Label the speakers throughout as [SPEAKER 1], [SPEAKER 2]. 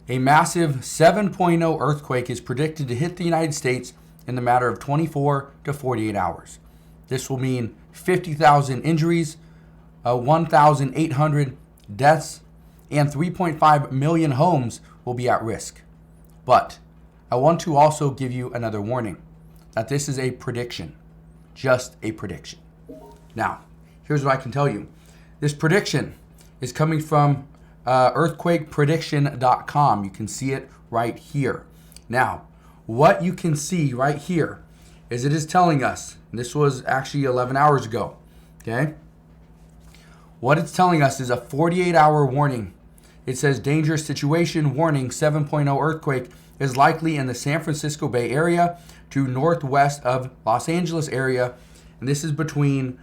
[SPEAKER 1] A massive 7.0 earthquake is predicted to hit the United States in the matter of 24 to 48 hours. This will mean 50,000 injuries, 1,800 deaths, and 3.5 million homes will be at risk. But I want to also give you another warning that this is a prediction, just a prediction. Now, here's what I can tell you. This prediction is coming from earthquakeprediction.com. You can see it right here. Now, what you can see right here is it is telling us, and this was actually 11 hours ago, okay? What it's telling us is a 48-hour warning. It says dangerous situation warning, 7.0 earthquake is likely in the San Francisco Bay Area to northwest of Los Angeles area, and this is between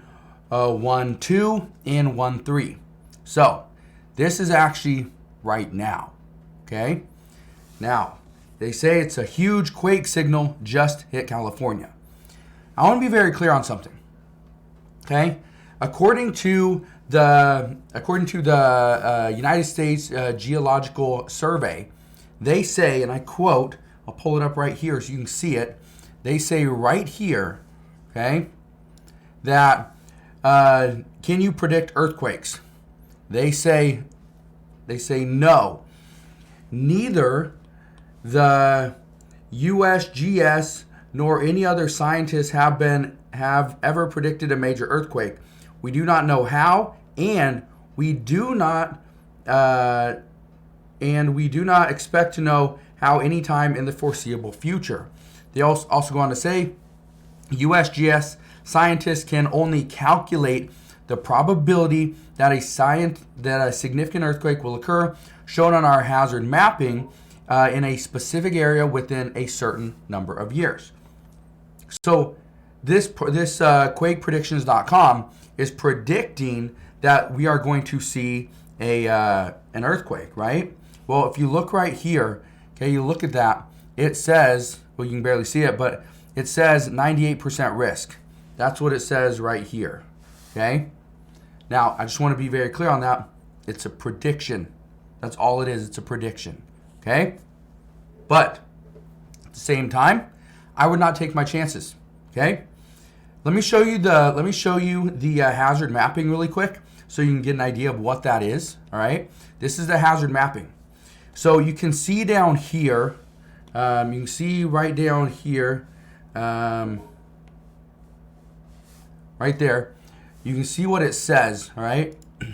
[SPEAKER 1] 1.2 and 1.3. So this is actually right now, okay? Now, they say it's a huge quake signal just hit California. I want to be very clear on something, okay? According to the United States Geological Survey, they say, and I quote, I'll pull it up right here so you can see it. They say right here, okay, that can you predict earthquakes? They say no. Neither the USGS nor any other scientists have ever predicted a major earthquake. We do not know how, and we do not expect to know how anytime in the foreseeable future. They also go on to say, USGS scientists can only calculate the probability that a significant earthquake will occur, shown on our hazard mapping in a specific area within a certain number of years. So this quakepredictions.com is predicting that we are going to see an earthquake, right? Well, if you look right here, okay, you look at that, it says, well, you can barely see it, but it says 98% risk. That's what it says right here, okay? Now, I just want to be very clear on that. It's a prediction. That's all it is. It's a prediction, okay? But at the same time, I would not take my chances, okay? Let me show you the hazard mapping really quick so you can get an idea of what that is, all right? This is the hazard mapping. So you can see down here, you can see right down here, right there, you can see what it says, all right? It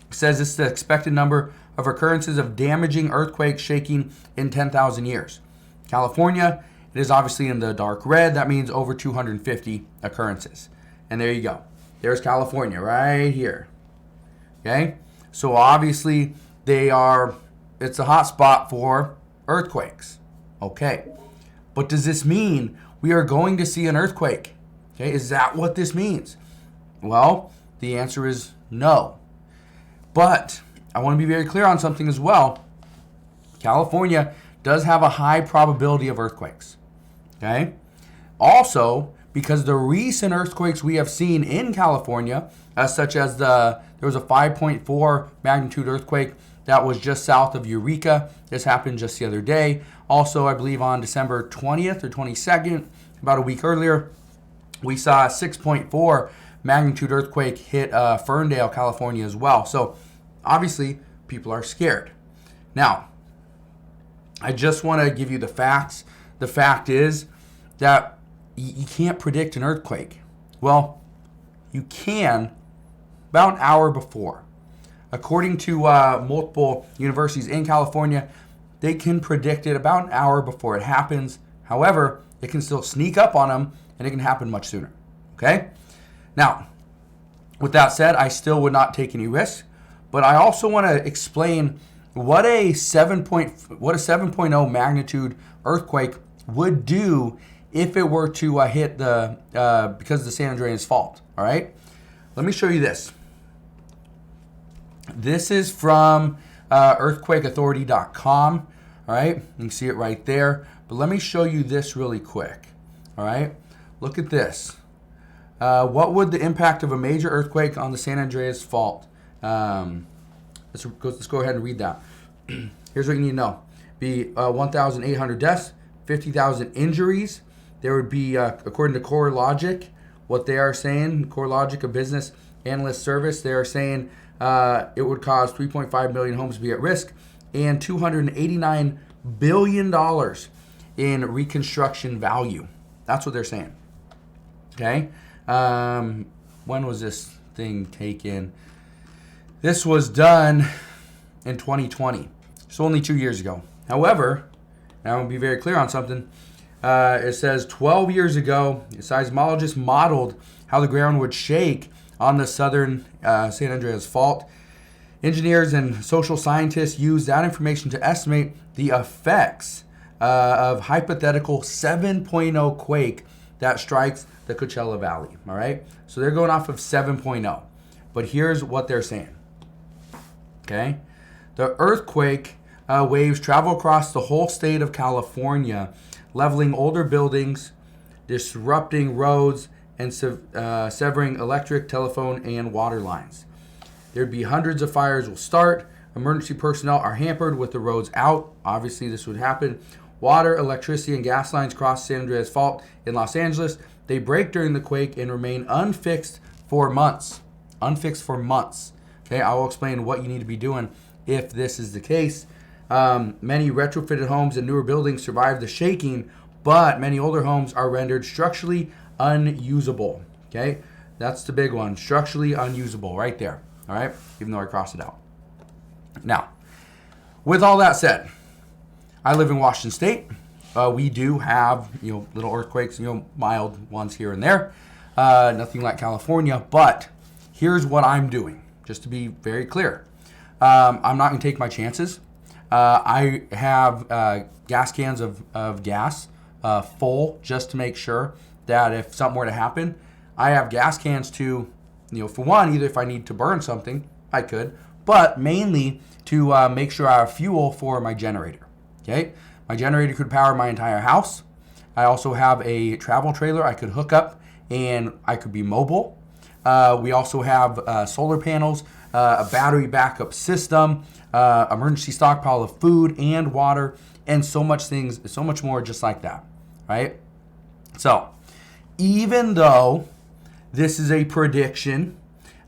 [SPEAKER 1] says it's the expected number of occurrences of damaging earthquake shaking in 10,000 years. California, it is obviously in the dark red. That means over 250 occurrences. And there you go. There's California right here. Okay? So obviously it's a hot spot for earthquakes. Okay. But does this mean we are going to see an earthquake? Okay, is that what this means? Well, the answer is no. But I want to be very clear on something as well. California does have a high probability of earthquakes. Okay? Also, because the recent earthquakes we have seen in California, such as there was a 5.4 magnitude earthquake that was just south of Eureka. This happened just the other day. Also, I believe on December 20th or 22nd, about a week earlier, we saw a 6.4 magnitude earthquake hit Ferndale, California as well. So obviously, people are scared. Now, I just want to give you the facts. The fact is that you can't predict an earthquake. Well, you can about an hour before. According to multiple universities in California, they can predict it about an hour before it happens. However, it can still sneak up on them, and it can happen much sooner. Okay? Now, with that said, I still would not take any risks, but I also want to explain what a 7.0 magnitude earthquake would do if it were to hit because of the San Andreas Fault. All right? Let me show you this. This is from earthquakeauthority.com. All right? You can see it right there. But let me show you this really quick. All right? Look at this. What would the impact of a major earthquake on the San Andreas Fault? Let's go ahead and read that. here's what you need to know. Be 1,800 deaths, 50,000 injuries. There would be, according to CoreLogic, what they are saying, CoreLogic, a business analyst service, they are saying it would cause 3.5 million homes to be at risk and $289 billion in reconstruction value. That's what they're saying. Okay? When was this thing taken? This was done in 2020. So only 2 years ago. However, and I want to be very clear on something. It says 12 years ago, seismologists modeled how the ground would shake on the southern San Andreas Fault. Engineers and social scientists used that information to estimate the effects of hypothetical 7.0 quake that strikes the Coachella Valley. All right? So they're going off of 7.0. But here's what they're saying. Okay? The earthquake waves travel across the whole state of California, leveling older buildings, disrupting roads, and severing electric, telephone, and water lines. There'd be hundreds of fires will start. Emergency personnel are hampered with the roads out. Obviously, this would happen. Water, electricity, and gas lines cross San Andreas Fault in Los Angeles. They break during the quake and remain unfixed for months. Unfixed for months. Okay, I will explain what you need to be doing if this is the case. Many retrofitted homes and newer buildings survive the shaking, but many older homes are rendered structurally unusable. Okay, that's the big one. Structurally unusable right there. All right, even though I crossed it out. Now, with all that said, I live in Washington State. We do have, little earthquakes, mild ones here and there. Nothing like California, but here's what I'm doing, just to be very clear. I'm not going to take my chances. I have gas cans of gas full just to make sure that if something were to happen, I have gas cans to, for one, either if I need to burn something, I could, but mainly to make sure I have fuel for my generator. Okay? My generator could power my entire house. I also have a travel trailer I could hook up and I could be mobile. We also have solar panels, a battery backup system, emergency stockpile of food and water, and so much more just like that, right? So, even though this is a prediction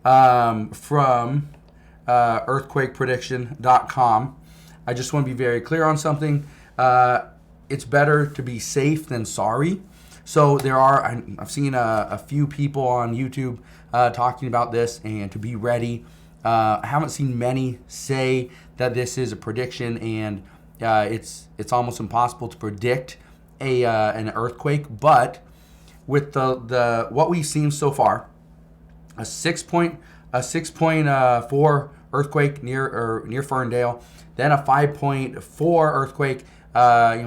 [SPEAKER 1] from earthquakeprediction.com, I just want to be very clear on something. It's better to be safe than sorry. So I've seen a few people on YouTube talking about this and to be ready. I haven't seen many say that this is a prediction and it's almost impossible to predict an earthquake. But with the what we've seen so far, a 6.4 earthquake near Ferndale, then a 5.4 earthquake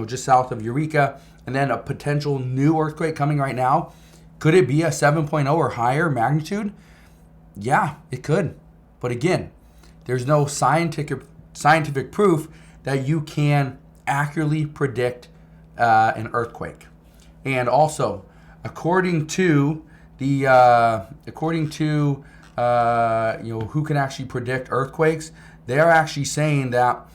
[SPEAKER 1] just south of Eureka, and then a potential new earthquake coming right now. Could it be a 7.0 or higher magnitude? Yeah, it could. But again, there's no scientific proof that you can accurately predict an earthquake. And also, according to who can actually predict earthquakes, they are actually saying that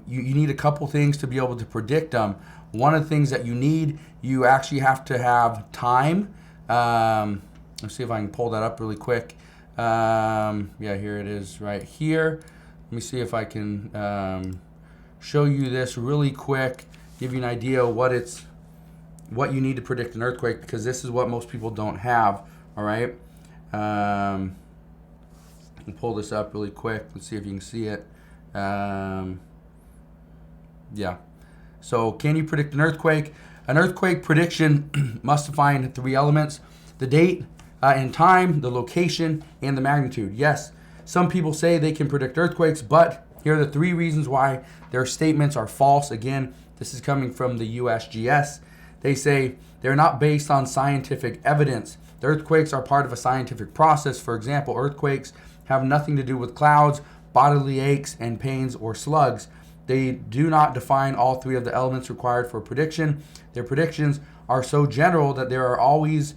[SPEAKER 1] you need a couple things to be able to predict them. One of the things that you actually have to have time. Let's see if I can pull that up really quick. Yeah, here it is right here. Let me see if I can show you this really quick, give you an idea of what you need to predict an earthquake, because this is what most people don't have. All right. I can pull this up really quick. Let's see if you can see it. Yeah. So can you predict an earthquake? An earthquake prediction must define three elements: the date and time, the location, and the magnitude. Yes, some people say they can predict earthquakes, but here are the three reasons why their statements are false. Again, this is coming from the USGS. They say they're not based on scientific evidence. The earthquakes are part of a scientific process. For example, earthquakes have nothing to do with clouds, bodily aches and pains, or slugs. They do not define all three of the elements required for prediction. Their predictions are so general that there will always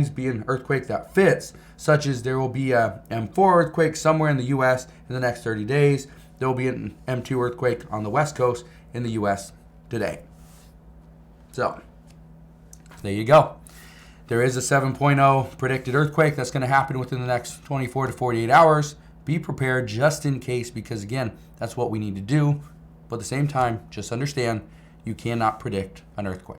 [SPEAKER 1] be an earthquake that fits, such as there will be a M4 earthquake somewhere in the U.S. in the next 30 days. there will be an M2 earthquake on the west coast in the U.S. today. So, there you go. There is a 7.0 predicted earthquake that's going to happen within the next 24 to 48 hours. Be prepared just in case, because again, that's what we need to do. But at the same time, just understand you cannot predict an earthquake.